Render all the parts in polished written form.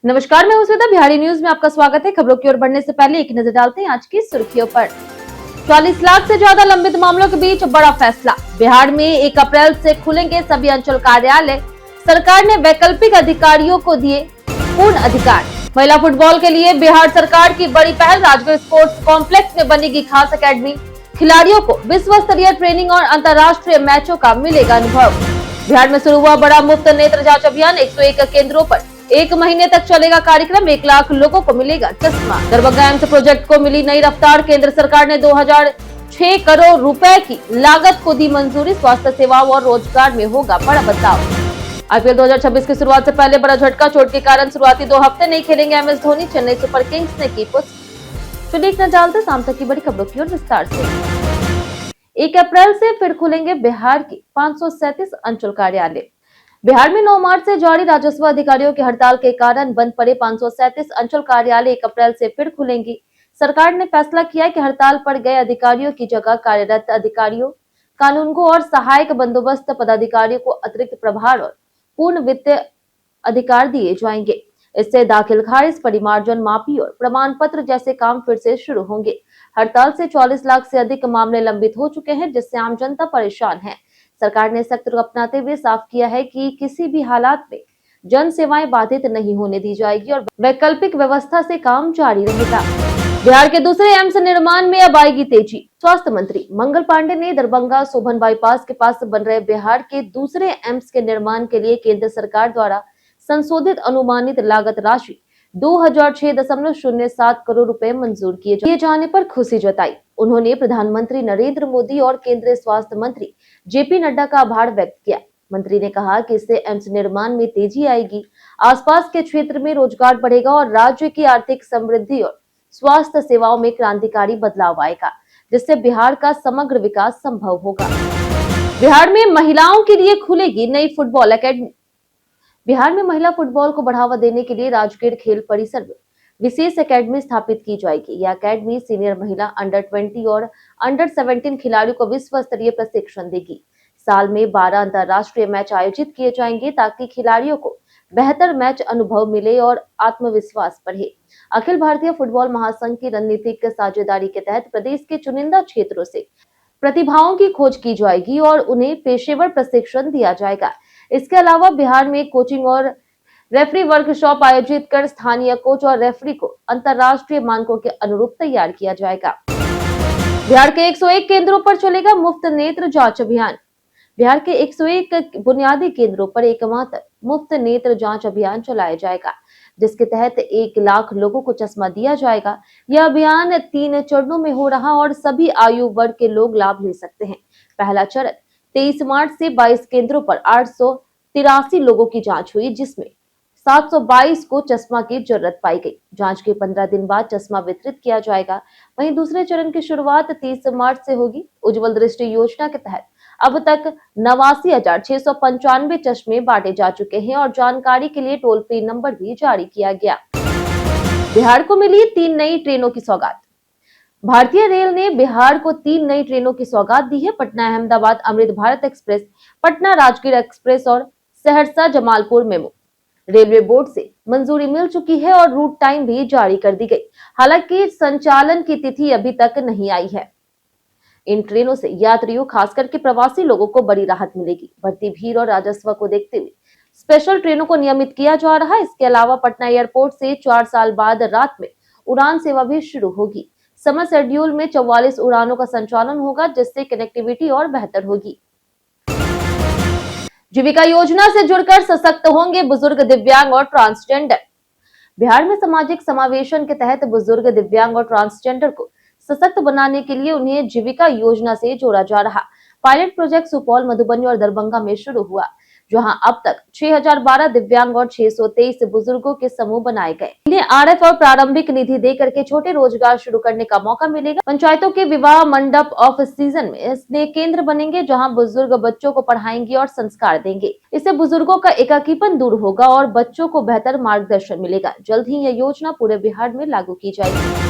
नमस्कार, मैं हूं श्वेता। बिहारी न्यूज में आपका स्वागत है। खबरों की ओर बढ़ने से पहले एक नजर डालते हैं आज की सुर्खियों पर। 40 लाख से ज्यादा लंबित मामलों के बीच बड़ा फैसला। बिहार में 1 अप्रैल से खुलेंगे सभी अंचल कार्यालय। सरकार ने वैकल्पिक अधिकारियों को दिए पूर्ण अधिकार। महिला फुटबॉल के लिए बिहार सरकार की बड़ी पहल। राजगढ़ स्पोर्ट्स कॉम्प्लेक्स में बनेगी खास अकेडमी। खिलाड़ियों को विश्व स्तरीय ट्रेनिंग और अंतर्राष्ट्रीय मैचों का मिलेगा अनुभव। बिहार में शुरू हुआ बड़ा मुफ्त नेत्र जांच अभियान। 101 केंद्रों पर 1 महीने तक चलेगा कार्यक्रम। 1 लाख लोगों को मिलेगा चश्मा। दरभंगा एम्स प्रोजेक्ट को मिली नई रफ्तार। केंद्र सरकार ने 2006 करोड़ रुपए की लागत को दी मंजूरी। स्वास्थ्य सेवाओं और रोजगार में होगा बड़ा बदलाव। आईपीएल 2026 की शुरुआत से पहले बड़ा झटका। चोट के कारण शुरुआती 2 हफ्ते नहीं खेलेंगे MS Dhoni. Chennai super Kings ने की पुष्टि। चलिए एक नजर डालते शाम तक की बड़ी खबरों की ओर विस्तार से। 1 अप्रैल से फिर खुलेंगे बिहार के 537 अंचल कार्यालय। बिहार में 9 मार्च से जारी राजस्व अधिकारियों की हड़ताल के कारण बंद पड़े 537 अंचल कार्यालय 1 अप्रैल से फिर खुलेंगे। सरकार ने फैसला किया कि हड़ताल पर गए अधिकारियों की जगह कार्यरत अधिकारियों, कानूनगो और सहायक बंदोबस्त पदाधिकारियों को अतिरिक्त प्रभार और पूर्ण वित्तीय अधिकार दिए जाएंगे। इससे दाखिल खारिज, परिमार्जन, मापी और प्रमाण पत्र जैसे काम फिर से शुरू होंगे। हड़ताल से 40 लाख से अधिक मामले लंबित हो चुके हैं, जिससे आम जनता परेशान है। सरकार ने सख्त रुख अपनाते हुए साफ किया है कि किसी भी हालात में जन सेवाएं बाधित नहीं होने दी जाएगी और वैकल्पिक व्यवस्था से काम जारी रहेगा। बिहार के दूसरे एम्स निर्माण में अब आएगी तेजी। स्वास्थ्य मंत्री मंगल पांडे ने दरभंगा सोभन बाईपास के पास बन रहे बिहार के दूसरे एम्स के निर्माण के लिए केंद्र सरकार द्वारा संशोधित अनुमानित लागत राशि 2006.07 करोड़ रुपए मंजूर किए जाने पर खुशी जताई। उन्होंने प्रधानमंत्री नरेंद्र मोदी और केंद्रीय स्वास्थ्य मंत्री जेपी नड्डा का आभार व्यक्त किया। मंत्री ने कहा कि इससे एम्स निर्माण में तेजी आएगी, आसपास के क्षेत्र में रोजगार बढ़ेगा और राज्य की आर्थिक समृद्धि और स्वास्थ्य सेवाओं में क्रांतिकारी बदलाव आएगा, जिससे बिहार का समग्र विकास संभव होगा। बिहार में महिलाओं के लिए खुलेगी नई फुटबॉल एकेडमी। बिहार में महिला फुटबॉल को बढ़ावा देने के लिए राजगीर खेल परिसर में विशेष एकेडमी स्थापित की जाएगी। यह एकेडमी सीनियर महिला, अंडर 20 और अंडर 17 खिलाड़ियों को विश्व स्तरीय प्रशिक्षण देगी। साल में 12 अंतर्राष्ट्रीय मैच आयोजित किए जाएंगे ताकि खिलाड़ियों को बेहतर मैच अनुभव मिले और आत्मविश्वास बढ़े। अखिल भारतीय फुटबॉल महासंघ की रणनीतिक साझेदारी के तहत प्रदेश के चुनिंदा क्षेत्रों से प्रतिभाओं की खोज की जाएगी और उन्हें पेशेवर प्रशिक्षण दिया जाएगा। इसके अलावा बिहार में कोचिंग और रेफरी वर्कशॉप आयोजित कर स्थानीय कोच और रेफरी को अंतर्राष्ट्रीय मानकों के अनुरूप तैयार किया जाएगा। बिहार के 101 केंद्रों पर चलेगा मुफ्त नेत्र जांच अभियान। बिहार के 101 बुनियादी केंद्रों पर एकमात्र मुफ्त नेत्र जांच अभियान चलाया जाएगा, जिसके तहत 1 लाख लोगों को चश्मा दिया जाएगा। यह अभियान 3 चरणों में हो रहा और सभी आयु वर्ग के लोग लाभ ले सकते हैं। पहला चरण 23 मार्च से 22 केंद्रों पर 883 लोगों की जांच हुई, जिसमें 722 को चश्मा की जरूरत पाई गई। जांच के 15 दिन बाद चश्मा वितरित किया जाएगा। वहीं दूसरे चरण की शुरुआत 30 मार्च से होगी। उज्जवल दृष्टि योजना के तहत अब तक 89,695 चश्मे बांटे जा चुके हैं और जानकारी के लिए टोल फ्री नंबर भी जारी किया गया। बिहार को मिली 3 नई ट्रेनों की सौगात। भारतीय रेल ने बिहार को 3 नई ट्रेनों की सौगात दी है। पटना अहमदाबाद अमृत भारत एक्सप्रेस, पटना राजगीर एक्सप्रेस और Saharsa Jamalpur memo. Railway board से मंजूरी मिल चुकी है और रूट टाइम भी जारी कर दी गई। हालांकि संचालन की तिथि अभी तक नहीं आई है। इन ट्रेनों से यात्रियों, खास करके प्रवासी लोगों को बड़ी राहत मिलेगी। बढ़ती भीड़ और राजस्व को देखते हुए स्पेशल ट्रेनों को नियमित किया जा रहा है। इसके अलावा पटना एयरपोर्ट से 4 साल बाद रात में उड़ान सेवा भी शुरू होगी। समर शेड्यूल में 44 उड़ानों का संचालन होगा, जिससे कनेक्टिविटी और बेहतर होगी। जीविका योजना से जुड़कर सशक्त होंगे बुजुर्ग, दिव्यांग और ट्रांसजेंडर। बिहार में सामाजिक समावेशन के तहत बुजुर्ग, दिव्यांग और ट्रांसजेंडर को सशक्त बनाने के लिए उन्हें जीविका योजना से जोड़ा जा रहा। पायलट प्रोजेक्ट सुपौल, मधुबनी और दरभंगा में शुरू हुआ, जहां अब तक 6012 दिव्यांग और 623 बुजुर्गों के समूह बनाए गए। इन्हें आरएफ और प्रारंभिक निधि देकर के छोटे रोजगार शुरू करने का मौका मिलेगा। पंचायतों के विवाह मंडप ऑफ सीजन में स्नेह केंद्र बनेंगे, जहां बुजुर्ग बच्चों को पढ़ाएंगे और संस्कार देंगे। इससे बुजुर्गों का एकाकीपन दूर होगा और बच्चों को बेहतर मार्गदर्शन मिलेगा। जल्द ही यह योजना पूरे बिहार में लागू की जाएगी।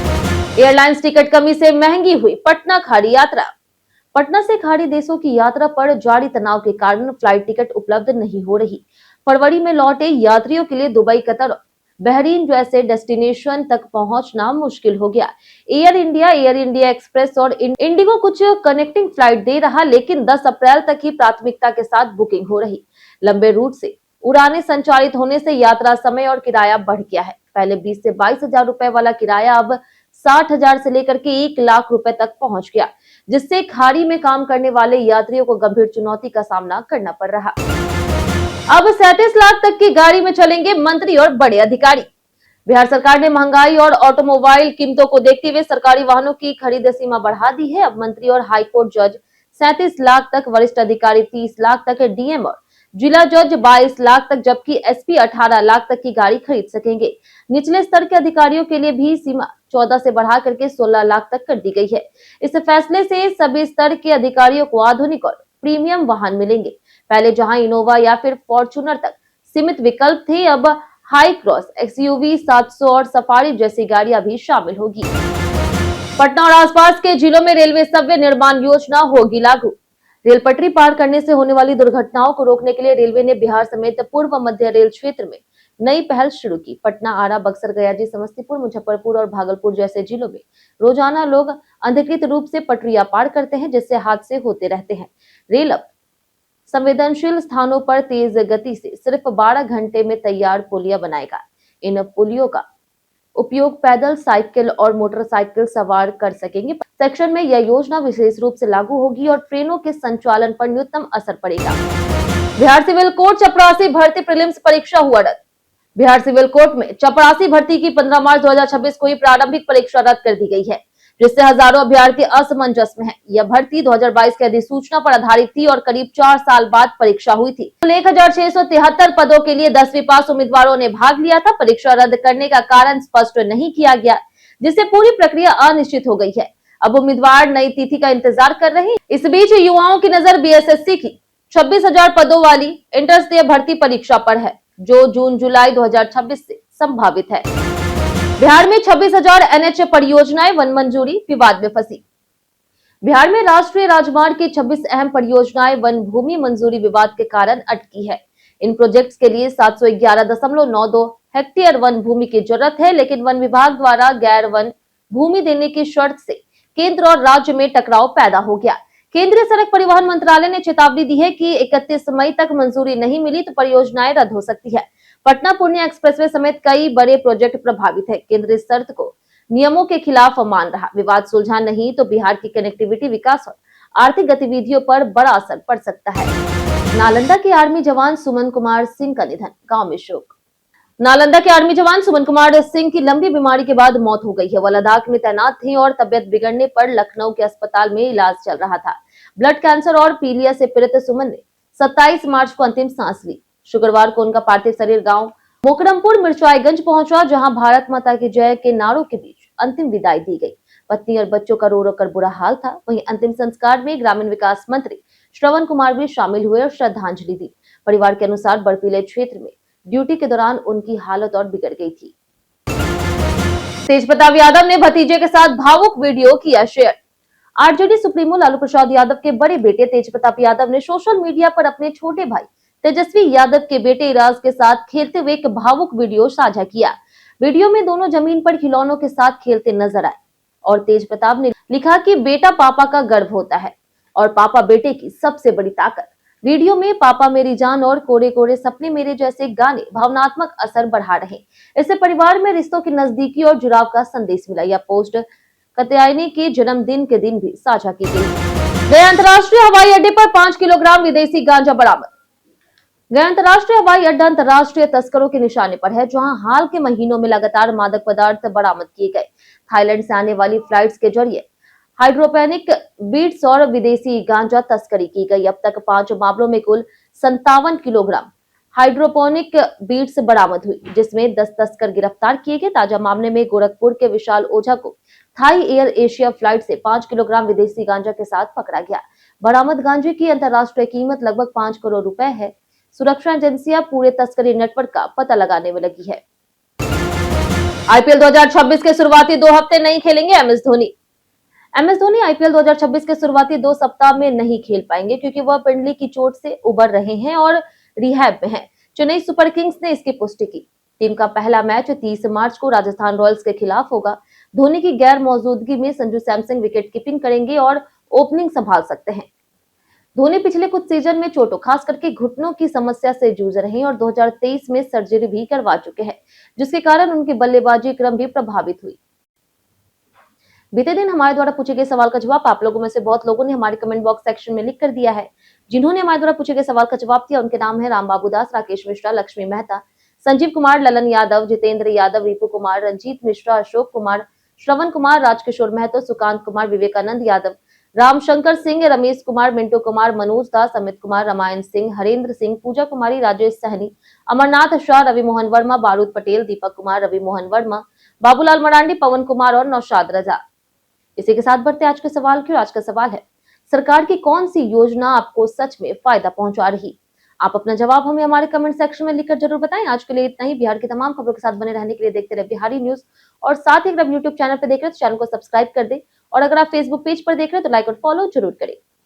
एयरलाइंस टिकट कमी से महंगी हुई पटना खाड़ी यात्रा। पटना से खाड़ी देशों की यात्रा पर जारी तनाव के कारण फ्लाइट टिकट उपलब्ध नहीं हो रही। फरवरी में लौटे यात्रियों के लिए दुबई, कतर, बहरीन जैसे डेस्टिनेशन तक पहुंचना मुश्किल हो गया। एयर इंडिया एक्सप्रेस और इंडिगो कुछ कनेक्टिंग फ्लाइट दे रहा, लेकिन 10 अप्रैल तक ही प्राथमिकता के साथ बुकिंग हो रही। लंबे रूट से उड़ानें संचालित होने से यात्रा समय और किराया बढ़ गया है। पहले 20 से 22,000 रुपए वाला किराया अब 60,000 से लेकर के 1 लाख रुपए तक पहुंच गया, जिससे खाड़ी में काम करने वाले यात्रियों को गंभीर चुनौती का सामना करना पड़ रहा। अब 37 लाख तक की गाड़ी में चलेंगे मंत्री और बड़े अधिकारी। बिहार सरकार ने महंगाई और ऑटोमोबाइल कीमतों को देखते हुए सरकारी वाहनों की खरीद सीमा बढ़ा दी है। अब मंत्री और हाईकोर्ट जज 37 लाख तक, वरिष्ठ अधिकारी 30 लाख तक, डीएम और जिला जज 22 लाख तक, जबकि एसपी 18 लाख तक की गाड़ी खरीद सकेंगे। निचले स्तर के अधिकारियों के लिए भी सीमा 14 से बढ़ा करके 16 लाख तक कर दी गई है। इस फैसले से सभी स्तर के अधिकारियों को आधुनिक और प्रीमियम वाहन मिलेंगे। पहले जहां इनोवा या फिर फॉर्च्यूनर तक सीमित विकल्प थे, अब हाई क्रॉस, एक्सयूवी 700 और सफारी जैसी गाड़ियां भी शामिल होगी। पटना और आसपास के जिलों में रेलवे सबवे निर्माण योजना होगी लागू। रेल पटरी पार करने से होने वाली दुर्घटनाओं को रोकने के लिए रेलवे ने बिहार समेत पूर्व मध्य रेल क्षेत्र में नई पहल शुरू की। पटना, आरा, बक्सर, गया, समस्तीपुर, मुजफ्फरपुर और भागलपुर जैसे जिलों में रोजाना लोग अनधिकृत रूप से पटरियां पार करते हैं, जिससे हादसे होते रहते हैं। रेल अब संवेदनशील स्थानों पर तेज गति से सिर्फ 12 घंटे में तैयार पुलियां बनाएगा। इन पुलियों का उपयोग पैदल, साइकिल और मोटरसाइकिल सवार कर सकेंगे। सेक्शन में यह योजना विशेष रूप से लागू होगी और ट्रेनों के संचालन पर न्यूनतम असर पड़ेगा। बिहार सिविल कोर्ट चपरासी भर्ती प्रीलिम्स परीक्षा हुआ रद्द। बिहार सिविल कोर्ट में चपरासी भर्ती की 15 मार्च 2026 को ही प्रारंभिक परीक्षा रद्द कर दी गई है, जिससे हजारों अभ्यर्थी असमंजस में हैं। यह भर्ती 2022 की अधिसूचना पर आधारित थी और करीब 4 साल बाद परीक्षा हुई थी। 1673 पदों के लिए 10वीं पास उम्मीदवारों ने भाग लिया था। परीक्षा रद्द करने का कारण स्पष्ट नहीं किया गया, जिससे पूरी प्रक्रिया अनिश्चित हो गई है। अब उम्मीदवार नई तिथि का इंतजार कर रहे हैं। इस बीच युवाओं की नजर बीएसएससी की 26,000 पदों वाली इंटरस्तरीय भर्ती परीक्षा पर है, जो जून-जुलाई 2026 से संभावित है। बिहार में 26,000 एनएच परियोजनाएं वन मंजूरी विवाद में फंसी। बिहार में राष्ट्रीय राजमार्ग की 26 अहम परियोजनाएं वन भूमि मंजूरी विवाद के कारण अटकी है। इन प्रोजेक्ट्स के लिए 711.92 हेक्टेयर वन भूमि की जरूरत है, लेकिन वन विभाग द्वारा गैर वन भूमि देने की शर्त से केंद्र और राज्य में टकराव पैदा हो गया। केंद्रीय सड़क परिवहन मंत्रालय ने चेतावनी दी है कि 31 मई तक मंजूरी नहीं मिली तो परियोजनाएं रद्द हो सकती है। पटना पूर्णिया एक्सप्रेसवे समेत कई बड़े प्रोजेक्ट प्रभावित है। केंद्र इस शर्त को नियमों के खिलाफ मान रहा। विवाद सुलझा नहीं तो बिहार की कनेक्टिविटी, विकास और आर्थिक गतिविधियों पर बड़ा असर पड़ सकता है। नालंदा के आर्मी जवान सुमन कुमार सिंह का निधन, गांव में शोक। नालंदा के आर्मी जवान सुमन कुमार सिंह की लंबी बीमारी के बाद मौत हो गई है। वह लद्दाख में तैनात थे और तबियत बिगड़ने पर लखनऊ के अस्पताल में इलाज चल रहा था। ब्लड कैंसर और पीलिया से पीड़ित सुमन ने 27 मार्च को अंतिम सांस ली। शुक्रवार को उनका पार्थिव शरीर गांव मोकरमपुर मिर्चाईगंज पहुंचा, जहां भारत माता की जय के नारों के बीच अंतिम विदाई दी गई। पत्नी और बच्चों का रो रो कर बुरा हाल था। वहीं अंतिम संस्कार में ग्रामीण विकास मंत्री श्रवण कुमार भी शामिल हुए और श्रद्धांजलि दी। परिवार के अनुसार बर्फीले क्षेत्र में ड्यूटी के दौरान उनकी हालत और बिगड़ गई थी। तेज प्रताप यादव ने भतीजे के साथ भावुक वीडियो किया share. RJD supremo Lalu Prasad Yadav के बड़े बेटे तेज प्रताप यादव ने सोशल मीडिया पर अपने छोटे भाई तेजस्वी यादव के बेटे इराज के साथ खेलते हुए एक भावुक वीडियो साझा किया। वीडियो में दोनों जमीन पर खिलौनों के साथ खेलते नजर आए और तेज प्रताप ने लिखा कि बेटा पापा का गर्व होता है और पापा बेटे की सबसे बड़ी ताकत। वीडियो में पापा मेरी जान और कोरे कोरे सपने मेरे जैसे गाने भावनात्मक असर बढ़ा रहे। इससे परिवार में रिश्तों की नजदीकी और जुड़ाव का संदेश मिला। यह पोस्ट कात्यायनी के जन्मदिन के दिन भी साझा की गई। गया अंतर्राष्ट्रीय हवाई अड्डे पर 5 किलोग्राम विदेशी गांजा बरामद। गया अंतर्राष्ट्रीय हवाई अड्डा अंतर्राष्ट्रीय तस्करों के निशाने पर है, जहां हाल के महीनों में लगातार मादक पदार्थ बरामद किए गए। थाईलैंड से आने वाली फ्लाइट्स के जरिए हाइड्रोपेनिक बीट्स और विदेशी गांजा तस्करी की गई। अब तक 5 मामलों में कुल 57 किलोग्राम हाइड्रोपोनिक बीट्स बरामद हुई, जिसमें 10 तस्कर गिरफ्तार किए गए। ताजा मामले में गोरखपुर के विशाल ओझा को थाई एयर एशिया फ्लाइट से 5 किलोग्राम विदेशी गांजा के साथ पकड़ा गया। बरामद गांजे की अंतर्राष्ट्रीय कीमत लगभग 5 करोड़ रुपए है। सुरक्षा एजेंसियां पूरे तस्करी नेटवर्क का पता लगाने में लगी है। आईपीएल 2026 के शुरुआती 2 हफ्ते नहीं खेलेंगे MS Dhoni. MS Dhoni IPL 2026 के शुरुआती 2 सप्ताह में नहीं खेल पाएंगे, क्योंकि वह पिंडली की चोट से उबर रहे हैं और रिहैब में हैं। चेन्नई सुपर किंग्स ने इसकी पुष्टि की। टीम का पहला मैच 30 मार्च को राजस्थान रॉयल्स के खिलाफ होगा। धोनी की गैर मौजूदगी में संजू सैमसन विकेट कीपिंग करेंगे और ओपनिंग संभाल सकते हैं। धोनी पिछले कुछ सीजन में चोटों खास करके घुटनों की समस्या से जूझ रहे हैं और 2023 में सर्जरी भी करवा चुके हैं, जिसके कारण उनकी बल्लेबाजी क्रम भी प्रभावित हुई। बीते दिन हमारे द्वारा पूछे गए सवाल का जवाब आप लोगों में से बहुत लोगों ने हमारे कमेंट बॉक्स सेक्शन में लिख कर दिया है। जिन्होंने हमारे द्वारा पूछे गए सवाल का जवाब दिया उनके नाम है राम बाबू दास, राकेश मिश्रा, लक्ष्मी मेहता, संजीव कुमार, ललन यादव, जितेंद्र यादव, रिपु कुमार, रंजीत मिश्रा, अशोक कुमार, श्रवण कुमार, राजकिशोर महतो, सुकांत कुमार, विवेकानंद यादव, रामशंकर सिंह, रमेश कुमार, मिंटू कुमार, मनोज दास, अमित कुमार, रामायण सिंह, हरेंद्र सिंह, पूजा कुमारी, राजेश सहनी, अमरनाथ शाह, रवि मोहन वर्मा, बारूद पटेल, दीपक कुमार, रवि मोहन वर्मा, बाबूलाल मरांडी, पवन कुमार और नौशाद रजा। इसी के साथ बढ़ते आज के सवाल की। आज का सवाल है, सरकार की कौन सी योजना आपको सच में फायदा पहुंचा रही? आप अपना जवाब हमें हमारे कमेंट सेक्शन में लिखकर जरूर बताएं। आज के लिए इतना ही। बिहार की तमाम खबरों के साथ बने रहने के लिए देखते रहे बिहारी न्यूज और साथ ही अगर आप यूट्यूब चैनल पर देख रहे हैं तो चैनल को सब्सक्राइब कर दें और अगर आप फेसबुक पेज पर देख रहे हैं तो लाइक और फॉलो जरूर करें।